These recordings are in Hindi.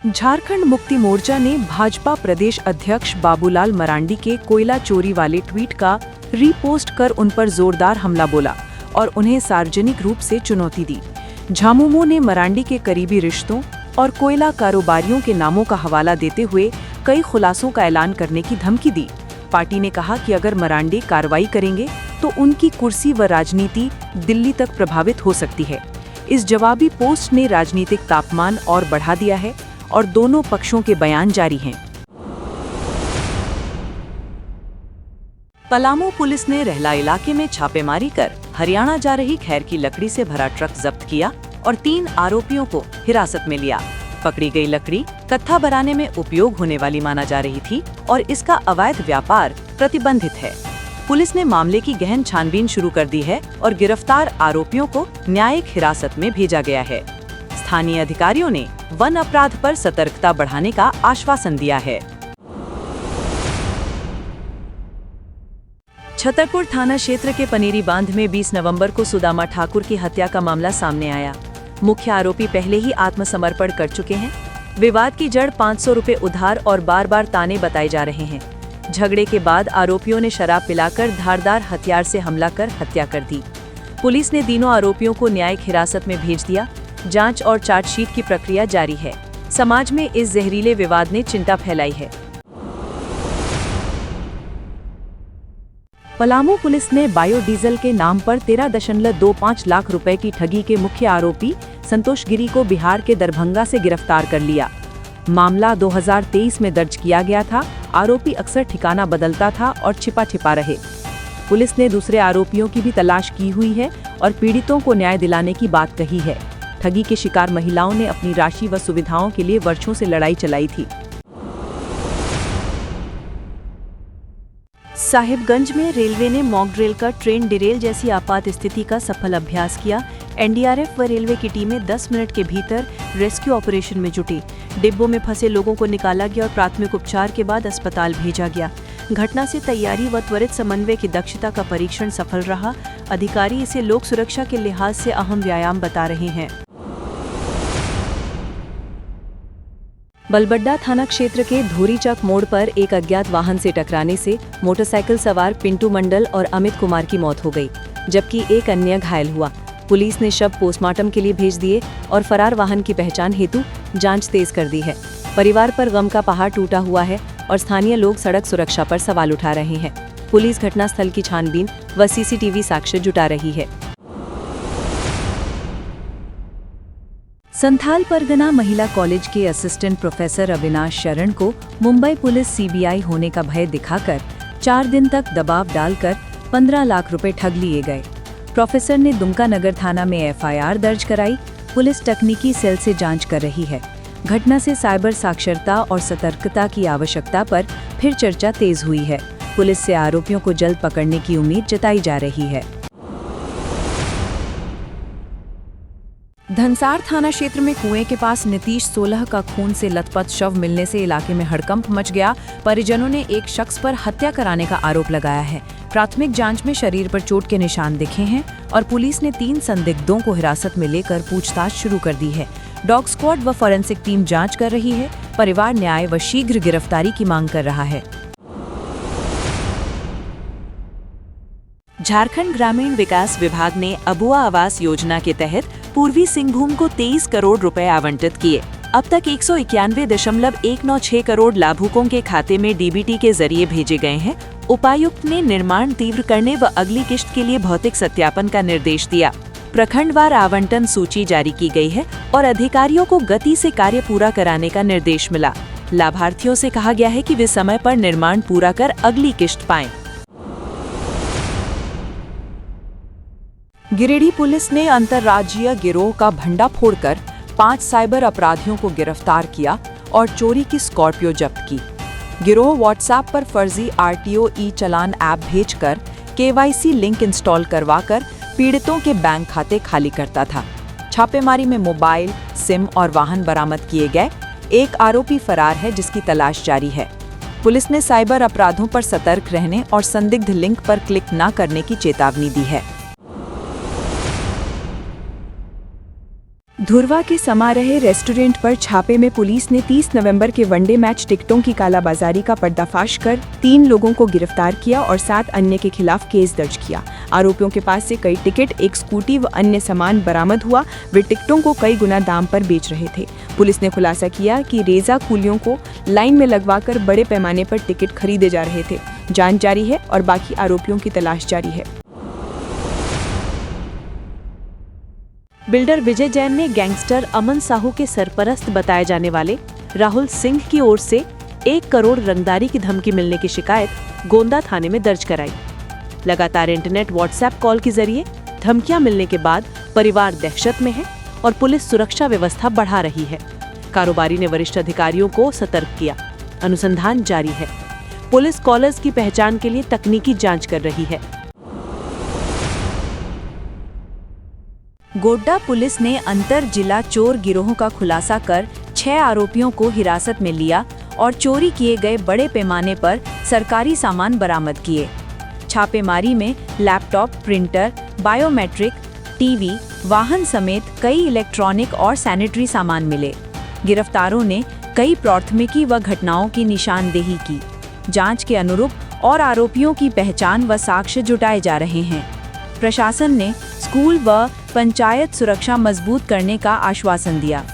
झारखंड मुक्ति मोर्चा ने भाजपा प्रदेश अध्यक्ष बाबूलाल मरांडी के कोयला चोरी वाले ट्वीट का रीपोस्ट कर उन पर जोरदार हमला बोला और उन्हें सार्वजनिक रूप से चुनौती दी। झामुमो ने मरांडी के करीबी रिश्तों और कोयला कारोबारियों के नामों का हवाला देते हुए कई खुलासों का ऐलान करने की धमकी दी। पार्टी ने कहा कि अगर मरांडी कार्रवाई करेंगे तो उनकी कुर्सी व राजनीति दिल्ली तक प्रभावित हो सकती है। इस जवाबी पोस्ट ने राजनीतिक तापमान और बढ़ा दिया है और दोनों पक्षों के बयान जारी हैं। पलामू पुलिस ने रहला इलाके में छापेमारी कर हरियाणा जा रही खैर की लकड़ी से भरा ट्रक जब्त किया और 3 आरोपियों को हिरासत में लिया। पकड़ी गई लकड़ी कत्था बनाने में उपयोग होने वाली माना जा रही थी और इसका अवैध व्यापार प्रतिबंधित है। पुलिस ने मामले की गहन छानबीन शुरू कर दी है और गिरफ्तार आरोपियों को न्यायिक हिरासत में भेजा गया है। स्थानीय अधिकारियों ने वन अपराध पर सतर्कता बढ़ाने का आश्वासन दिया है। छतरपुर थाना क्षेत्र के पनेरी बांध में 20 नवंबर को सुदामा ठाकुर की हत्या का मामला सामने आया। मुख्य आरोपी पहले ही आत्मसमर्पण कर चुके हैं। विवाद की जड़ 500 रुपए उधार और बार बार ताने बताए जा रहे हैं। झगड़े के बाद आरोपियों ने शराब पिलाकर धारदार हथियार से हमला कर हत्या कर दी। पुलिस ने तीनों आरोपियों को न्यायिक हिरासत में भेज दिया। जांच और चार्जशीट की प्रक्रिया जारी है। समाज में इस जहरीले विवाद ने चिंता फैलाई है। पलामू पुलिस ने बायोडीजल के नाम पर 13.25 लाख रुपए की ठगी के मुख्य आरोपी संतोष गिरी को बिहार के दरभंगा से गिरफ्तार कर लिया। मामला 2023 में दर्ज किया गया था। आरोपी अक्सर ठिकाना बदलता था और छिपा रहे। पुलिस ने दूसरे आरोपियों की भी तलाश की हुई है और पीड़ितों को न्याय दिलाने की बात कही है। ठगी के शिकार महिलाओं ने अपनी राशि व सुविधाओं के लिए वर्षों से लड़ाई चलाई थी। साहिबगंज में रेलवे ने मॉक ड्रिल का ट्रेन डिरेल जैसी आपात स्थिति का सफल अभ्यास किया। एनडीआरएफ व रेलवे की टीमें 10 मिनट के भीतर रेस्क्यू ऑपरेशन में जुटी। डिब्बों में फंसे लोगों को निकाला गया और प्राथमिक उपचार के बाद अस्पताल भेजा गया। घटना से तैयारी व त्वरित समन्वय की दक्षता का परीक्षण सफल रहा। अधिकारी इसे लोक सुरक्षा के लिहाज से अहम व्यायाम बता रहे हैं। बलबड्डा थाना क्षेत्र के धोरीचक मोड़ पर एक अज्ञात वाहन से टकराने से मोटरसाइकिल सवार पिंटू मंडल और अमित कुमार की मौत हो गई, जबकि एक अन्य घायल हुआ। पुलिस ने शव पोस्टमार्टम के लिए भेज दिए और फरार वाहन की पहचान हेतु जांच तेज कर दी है। परिवार पर गम का पहाड़ टूटा हुआ है और स्थानीय लोग सड़क सुरक्षा पर सवाल उठा रहे हैं। पुलिस घटनास्थल की छानबीन व सीसीटीवी साक्ष्य जुटा रही है। संथाल परगना महिला कॉलेज के असिस्टेंट प्रोफेसर अविनाश शरण को मुंबई पुलिस सीबीआई होने का भय दिखाकर 4 दिन तक दबाव डालकर 15 लाख रुपए ठग लिए गए। प्रोफेसर ने दुमका नगर थाना में एफआईआर दर्ज कराई। पुलिस तकनीकी सेल से जांच कर रही है। घटना से साइबर साक्षरता और सतर्कता की आवश्यकता पर फिर चर्चा तेज हुई है। पुलिस से आरोपियों को जल्द पकड़ने की उम्मीद जताई जा रही है। धनसार थाना क्षेत्र में कुएं के पास नीतीश 16 का खून से लथपथ शव मिलने से इलाके में हड़कंप मच गया। परिजनों ने एक शख्स पर हत्या कराने का आरोप लगाया है। प्राथमिक जांच में शरीर पर चोट के निशान दिखे हैं और पुलिस ने 3 संदिग्धों को हिरासत में लेकर पूछताछ शुरू कर दी है। डॉग स्क्वाड व फॉरेंसिक टीम जांच कर रही है। परिवार न्याय व शीघ्र गिरफ्तारी की मांग कर रहा है। झारखंड ग्रामीण विकास विभाग ने अबुआ आवास योजना के तहत पूर्वी सिंहभूम को 23 करोड़ रुपए आवंटित किए। अब तक 191.196 करोड़ लाभुकों के खाते में डीबीटी के जरिए भेजे गए हैं। उपायुक्त ने निर्माण तीव्र करने व अगली किश्त के लिए भौतिक सत्यापन का निर्देश दिया। प्रखंडवार आवंटन सूची जारी की गई है और अधिकारियों को गति से कार्य पूरा कराने का निर्देश मिला। लाभार्थियों से कहा गया है कि वे समय पर निर्माण पूरा कर अगली किश्त पाएं। गिरिडीह पुलिस ने अंतर्राज्यीय गिरोह का भंडाफोड़ कर 5 साइबर अपराधियों को गिरफ्तार किया और चोरी की स्कॉर्पियो जब्त की। गिरोह व्हाट्सएप पर फर्जी आरटीओ ई चालान ऐप भेजकर केवाईसी लिंक इंस्टॉल करवाकर पीड़ितों के बैंक खाते खाली करता था। छापेमारी में मोबाइल, सिम और वाहन बरामद किए गए। एक आरोपी फरार है जिसकी तलाश जारी है। पुलिस ने साइबर अपराधों पर सतर्क रहने और संदिग्ध लिंक पर क्लिक न करने की चेतावनी दी है। धुरवा के समा रहे रेस्टोरेंट पर छापे में पुलिस ने 30 नवंबर के वनडे मैच टिकटों की कालाबाजारी का पर्दाफाश कर 3 लोगों को गिरफ्तार किया और 7 अन्य के खिलाफ केस दर्ज किया। आरोपियों के पास से कई टिकट, एक स्कूटी व अन्य सामान बरामद हुआ। वे टिकटों को कई गुना दाम पर बेच रहे थे। पुलिस ने खुलासा किया कि रेजा कुलियों को लाइन में लगवाकर बड़े पैमाने पर टिकट खरीदे जा रहे थे। जांच जारी है और बाकी आरोपियों की तलाश जारी है। बिल्डर विजय जैन ने गैंगस्टर अमन साहू के सरपरस्त बताए जाने वाले राहुल सिंह की ओर से 1 करोड़ रंगदारी की धमकी मिलने की शिकायत गोंदा थाने में दर्ज कराई। लगातार इंटरनेट व्हाट्सएप कॉल के जरिए धमकियां मिलने के बाद परिवार दहशत में है और पुलिस सुरक्षा व्यवस्था बढ़ा रही है। कारोबारी ने वरिष्ठ अधिकारियों को सतर्क किया। अनुसंधान जारी है। पुलिस कॉलर्स की पहचान के लिए तकनीकी जांच कर रही है। गोड्डा पुलिस ने अंतर जिला चोर गिरोह का खुलासा कर 6 आरोपियों को हिरासत में लिया और चोरी किए गए बड़े पैमाने पर सरकारी सामान बरामद किए। छापेमारी में लैपटॉप, प्रिंटर, बायोमेट्रिक, टीवी, वाहन समेत कई इलेक्ट्रॉनिक और सैनिटरी सामान मिले। गिरफ्तारों ने कई प्राथमिकी व घटनाओं की निशानदेही की। जांच के अनुरूप और आरोपियों की पहचान व साक्ष्य जुटाए जा रहे हैं। प्रशासन ने स्कूल व पंचायत सुरक्षा मजबूत करने का आश्वासन दिया।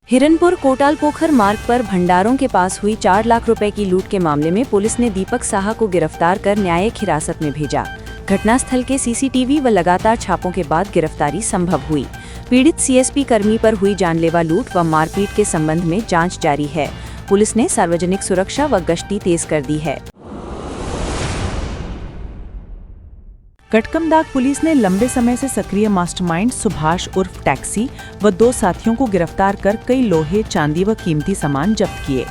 हिरनपुर कोटाल पोखर मार्ग पर भंडारों के पास हुई 4 लाख रुपए की लूट के मामले में पुलिस ने दीपक साहा को गिरफ्तार कर न्यायिक हिरासत में भेजा। घटनास्थल के सीसीटीवी व लगातार छापों के बाद गिरफ्तारी संभव हुई। पीड़ित सीएसपी कर्मी पर हुई जानलेवा लूट व मारपीट के संबंध में जांच जारी है। पुलिस ने सार्वजनिक सुरक्षा व गश्ती तेज कर दी है। कटकमदाग पुलिस ने लंबे समय से सक्रिय मास्टरमाइंड सुभाष उर्फ टैक्सी व 2 साथियों को गिरफ्तार कर कई लोहे, चांदी व कीमती सामान जब्त किए।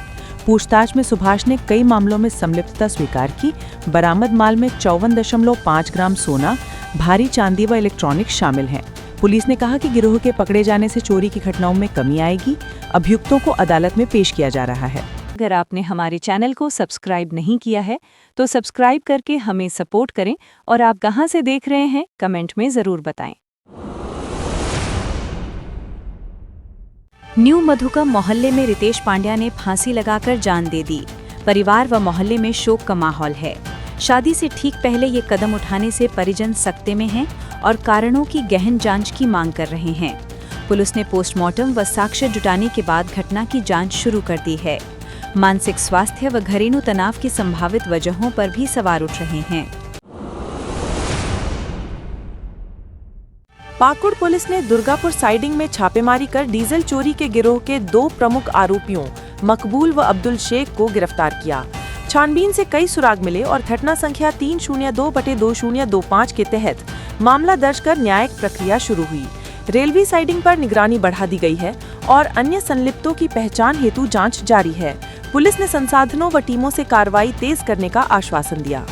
पूछताछ में सुभाष ने कई मामलों में संलिप्तता स्वीकार की। बरामद माल में 54.5 ग्राम सोना, भारी चांदी व इलेक्ट्रॉनिक्स शामिल हैं। पुलिस ने कहा कि गिरोह के पकड़े जाने से चोरी की घटनाओं में कमी आएगी। अभियुक्तों को अदालत में पेश किया जा रहा है। अगर आपने हमारे चैनल को सब्सक्राइब नहीं किया है तो सब्सक्राइब करके हमें सपोर्ट करें और आप कहां से देख रहे हैं कमेंट में जरूर बताएं। न्यू मधुकम मोहल्ले में रितेश पांड्या ने फांसी लगाकर जान दे दी। परिवार व मोहल्ले में शोक का माहौल है। शादी से ठीक पहले ये कदम उठाने से परिजन सकते में हैं और कारणों की गहन जांच की मांग कर रहे हैं। पुलिस ने पोस्टमार्टम व साक्ष्य जुटाने के बाद घटना की जांच शुरू कर दी है। मानसिक स्वास्थ्य व घरेलू तनाव की संभावित वजहों पर भी सवाल उठ रहे हैं। पाकुड़ पुलिस ने दुर्गापुर साइडिंग में छापेमारी कर डीजल चोरी के गिरोह के 2 प्रमुख आरोपियों मकबूल व अब्दुल शेख को गिरफ्तार किया। छानबीन से कई सुराग मिले और घटना संख्या 302/2025 के तहत मामला दर्ज कर न्यायिक प्रक्रिया शुरू हुई। रेलवे साइडिंग पर निगरानी बढ़ा दी गई है और अन्य संलिप्तों की पहचान हेतु जांच जारी है। पुलिस ने संसाधनों व टीमों से कार्रवाई तेज करने का आश्वासन दिया।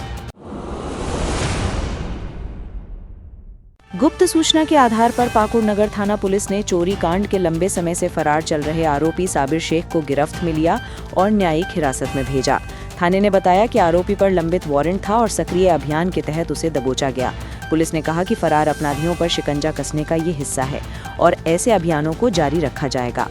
गुप्त सूचना के आधार पर पाकुड़ नगर थाना पुलिस ने चोरी कांड के लंबे समय से फरार चल रहे आरोपी साबिर शेख को गिरफ्त में लिया और न्यायिक हिरासत में भेजा। थाने ने बताया कि आरोपी पर लंबित वारंट था और सक्रिय अभियान के तहत उसे दबोचा गया। पुलिस ने कहा कि फरार अपराधियों पर शिकंजा कसने का ये हिस्सा है और ऐसे अभियानों को जारी रखा जाएगा।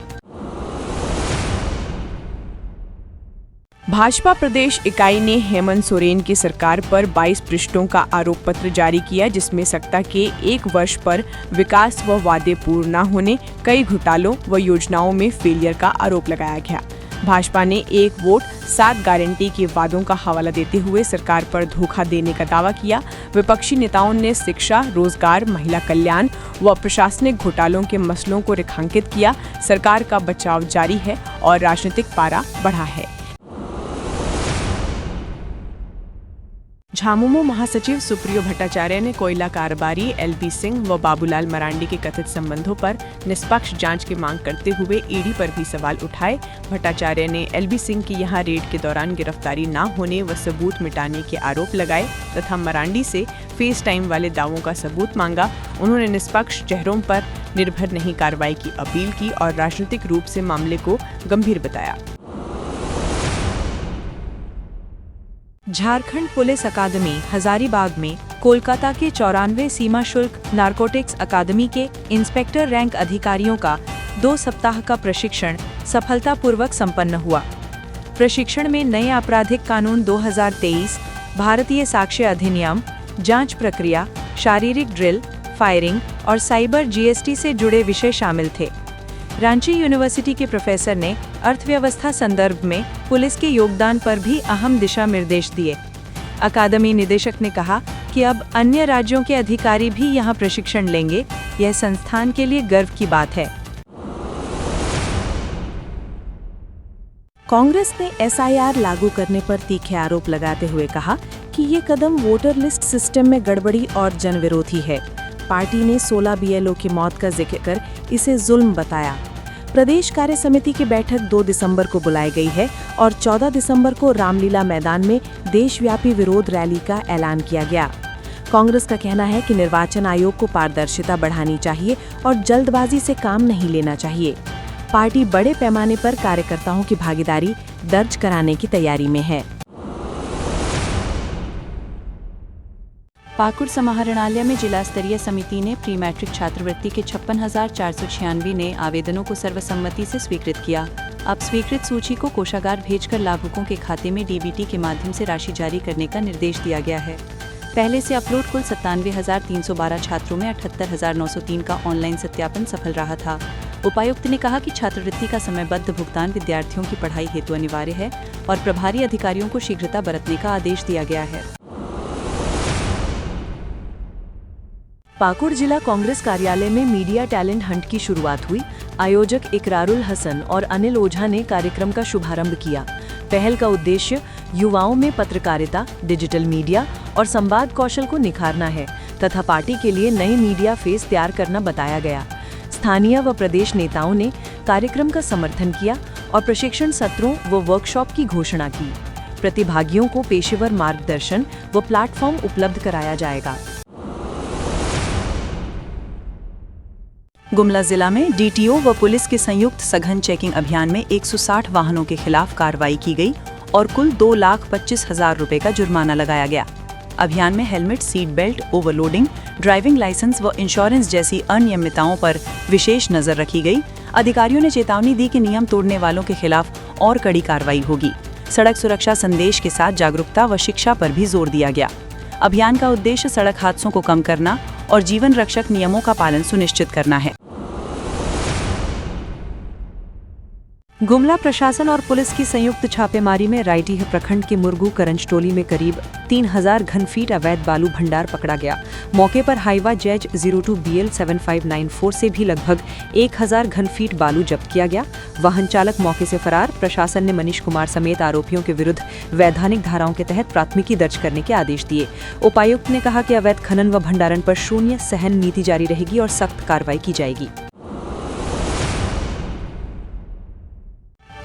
भाजपा प्रदेश इकाई ने हेमंत सोरेन की सरकार पर 22 पृष्ठों का आरोप पत्र जारी किया, जिसमें सत्ता के 1 वर्ष पर विकास व वादे पूर्ण न होने, कई घोटालों व योजनाओं में फेलियर का आरोप लगाया गया। भाजपा ने 1 वोट 7 गारंटी के वादों का हवाला देते हुए सरकार पर धोखा देने का दावा किया। विपक्षी नेताओं ने शिक्षा, रोजगार, महिला कल्याण व प्रशासनिक घोटालों के मसलों को रेखांकित किया। सरकार का बचाव जारी है और राजनीतिक पारा बढ़ा है। झामुमो महासचिव सुप्रियो भट्टाचार्य ने कोयला कारोबारी एलबी सिंह व बाबूलाल मरांडी के कथित संबंधों पर निष्पक्ष जांच की मांग करते हुए ईडी पर भी सवाल उठाए। भट्टाचार्य ने एलबी सिंह की यहां रेड के दौरान गिरफ्तारी न होने व सबूत मिटाने के आरोप लगाए तथा मरांडी से फेस टाइम वाले दावों का सबूत मांगा। उन्होंने निष्पक्ष चेहरों पर निर्भर नहीं कार्रवाई की अपील की और राजनीतिक रूप से मामले को गंभीर बताया। झारखंड पुलिस अकादमी हजारीबाग में कोलकाता के 94 सीमा शुल्क नारकोटिक्स अकादमी के इंस्पेक्टर रैंक अधिकारियों का 2 सप्ताह का प्रशिक्षण सफलतापूर्वक संपन्न हुआ। प्रशिक्षण में नए आपराधिक कानून 2023, भारतीय साक्ष्य अधिनियम, जांच प्रक्रिया, शारीरिक ड्रिल, फायरिंग और साइबर जीएसटी से जुड़े विषय शामिल थे। रांची यूनिवर्सिटी के प्रोफेसर ने अर्थव्यवस्था संदर्भ में पुलिस के योगदान पर भी अहम दिशा निर्देश दिए। अकादमी निदेशक ने कहा कि अब अन्य राज्यों के अधिकारी भी यहां प्रशिक्षण लेंगे। यह संस्थान के लिए गर्व की बात है। कांग्रेस ने एसआईआर लागू करने पर तीखे आरोप लगाते हुए कहा कि ये कदम वोटर लिस्ट सिस्टम में गड़बड़ी और जनविरोधी है। पार्टी ने 16 बीएलओ की मौत का जिक्र कर इसे जुल्म बताया। प्रदेश कार्य समिति की बैठक 2 दिसंबर को बुलाई गई है और 14 दिसंबर को रामलीला मैदान में देशव्यापी विरोध रैली का ऐलान किया गया। कांग्रेस का कहना है कि निर्वाचन आयोग को पारदर्शिता बढ़ानी चाहिए और जल्दबाजी से काम नहीं लेना चाहिए। पार्टी बड़े पैमाने पर कार्यकर्ताओं की भागीदारी दर्ज कराने की तैयारी में है। पाकुड़ समाहरणालय में जिला स्तरीय समिति ने प्री मैट्रिक छात्रवृत्ति के 56,496 नए आवेदनों को सर्वसम्मति से स्वीकृत किया। अब स्वीकृत सूची को कोषागार भेजकर लाभुकों के खाते में डीबीटी के माध्यम से राशि जारी करने का निर्देश दिया गया है। पहले से अपलोड कुल 97,312 छात्रों में 78,903 का ऑनलाइन सत्यापन सफल रहा था। उपायुक्त ने कहा कि छात्रवृत्ति का समयबद्ध भुगतान विद्यार्थियों की पढ़ाई हेतु अनिवार्य है और प्रभारी अधिकारियों को शीघ्रता बरतने का आदेश दिया गया है। पाकुड़ जिला कांग्रेस कार्यालय में मीडिया टैलेंट हंट की शुरुआत हुई। आयोजक इकरारुल हसन और अनिल ओझा ने कार्यक्रम का शुभारंभ किया। पहल का उद्देश्य युवाओं में पत्रकारिता, डिजिटल मीडिया और संवाद कौशल को निखारना है तथा पार्टी के लिए नए मीडिया फेस तैयार करना बताया गया। स्थानीय व प्रदेश नेताओं ने कार्यक्रम का समर्थन किया और प्रशिक्षण सत्रों व वर्कशॉप की घोषणा की। प्रतिभागियों को पेशेवर मार्गदर्शन व प्लेटफॉर्म उपलब्ध कराया जाएगा। गुमला जिला में डीटीओ व पुलिस के संयुक्त सघन चेकिंग अभियान में 160 वाहनों के खिलाफ कार्रवाई की गई और कुल 2,25,000 रुपए का जुर्माना लगाया गया। अभियान में helmet, seat belt, overloading, driving licence व इंश्योरेंस जैसी अनियमितताओं पर विशेष नजर रखी गई। अधिकारियों ने चेतावनी दी कि नियम तोड़ने वालों के खिलाफ और कड़ी कार्रवाई होगी। सड़क सुरक्षा संदेश के साथ जागरूकता व शिक्षा पर भी जोर दिया गया। अभियान का उद्देश्य सड़क हादसों को कम करना और जीवन रक्षक नियमों का पालन सुनिश्चित करना है। गुमला प्रशासन और पुलिस की संयुक्त छापेमारी में रायडीह प्रखंड के मुरगू करंजटोली में करीब 3,000 घन फीट अवैध बालू भंडार पकड़ा गया। मौके पर हाईवा जैज 02 BL 7594 से भी लगभग 1,000 घन फीट बालू जब्त किया गया। वाहन चालक मौके से फरार। प्रशासन ने मनीष कुमार समेत आरोपियों के विरुद्ध वैधानिक धाराओं के तहत प्राथमिकी दर्ज करने के आदेश दिए। उपायुक्त ने कहा कि अवैध खनन व भंडारण पर शून्य सहन नीति जारी रहेगी और सख्त कार्रवाई की जाएगी।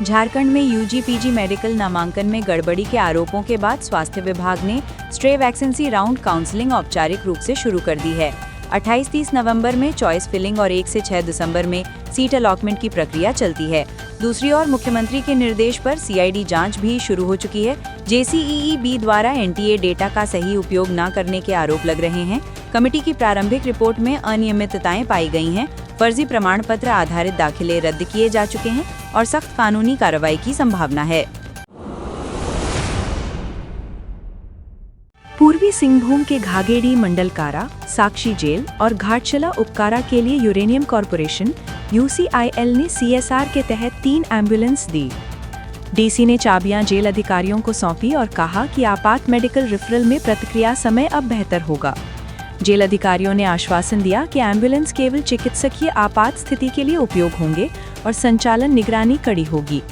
झारखंड में यूजी-पीजी मेडिकल नामांकन में गड़बड़ी के आरोपों के बाद स्वास्थ्य विभाग ने स्ट्रे वैकेंसी राउंड काउंसलिंग औपचारिक रूप से शुरू कर दी है। 28-30 नवंबर में चॉइस फिलिंग और 1 से 6 दिसंबर में सीट अलॉटमेंट की प्रक्रिया चलती है। दूसरी ओर मुख्यमंत्री के निर्देश पर सीआईडी जांच भी शुरू हो चुकी है। JCEE-B द्वारा एनटीए डेटा का सही उपयोग न करने के आरोप लग रहे हैं। कमेटी की प्रारंभिक रिपोर्ट में अनियमितताएं पाई गई हैं। फर्जी प्रमाण पत्र आधारित दाखिले रद्द किए जा चुके हैं और सख्त कानूनी कार्रवाई की संभावना है। पूर्वी सिंहभूम के घागेड़ी मंडल कारा, साक्षी जेल और घाटशिला उपकारा के लिए यूरेनियम कॉरपोरेशन UCIL ने CSR के तहत 3 एम्बुलेंस दी। डीसी ने चाबियां जेल अधिकारियों को सौंपी और कहा कि आपात मेडिकल रेफरल में प्रतिक्रिया समय अब बेहतर होगा। जेल अधिकारियों ने आश्वासन दिया कि एम्बुलेंस केवल चिकित्सकीय आपात स्थिति के लिए उपयोग होंगे और संचालन निगरानी कड़ी होगी।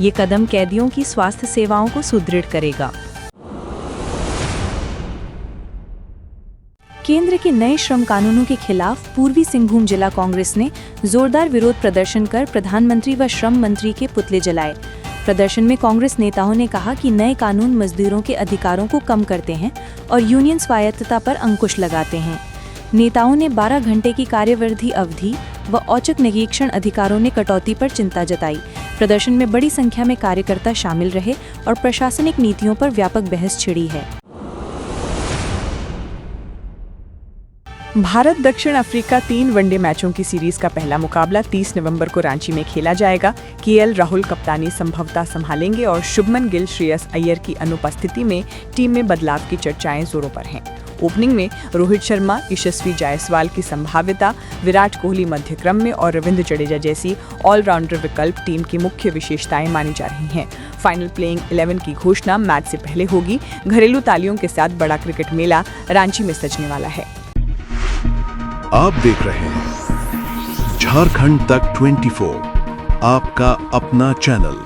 ये कदम कैदियों की स्वास्थ्य सेवाओं को सुदृढ़ करेगा। केंद्र के नए श्रम कानूनों के खिलाफ पूर्वी सिंहभूम जिला कांग्रेस ने जोरदार विरोध प्रदर्शन कर प्रधानमंत्री व श्रम मंत्री के पुतले जलाए। प्रदर्शन में कांग्रेस नेताओं ने कहा कि नए कानून मजदूरों के अधिकारों को कम करते हैं और यूनियन स्वायत्तता पर अंकुश लगाते हैं। नेताओं ने 12 घंटे की कार्यवृद्धि अवधि व औचक निरीक्षण अधिकारों ने कटौती पर चिंता जताई। प्रदर्शन में बड़ी संख्या में कार्यकर्ता शामिल रहे और प्रशासनिक नीतियों पर व्यापक बहस छिड़ी है। भारत दक्षिण अफ्रीका 3 वनडे मैचों की सीरीज का पहला मुकाबला 30 नवंबर को रांची में खेला जाएगा। केएल राहुल कप्तानी संभवतः संभालेंगे और शुभमन गिल श्रेयस अय्यर की अनुपस्थिति में टीम में बदलाव की चर्चाएं जोरों पर हैं। ओपनिंग में रोहित शर्मा, यशस्वी जायसवाल की संभाव्यता, विराट कोहली मध्य क्रम में और रविंद्र जडेजा जैसी ऑलराउंडर विकल्प टीम की मुख्य विशेषताएं मानी जा रही हैं। फाइनल प्लेइंग 11 की घोषणा मैच से पहले होगी। घरेलू तालियों के साथ बड़ा क्रिकेट मेला रांची में सजने वाला है। आप देख रहे हैं झारखंड तक 24, आपका अपना चैनल।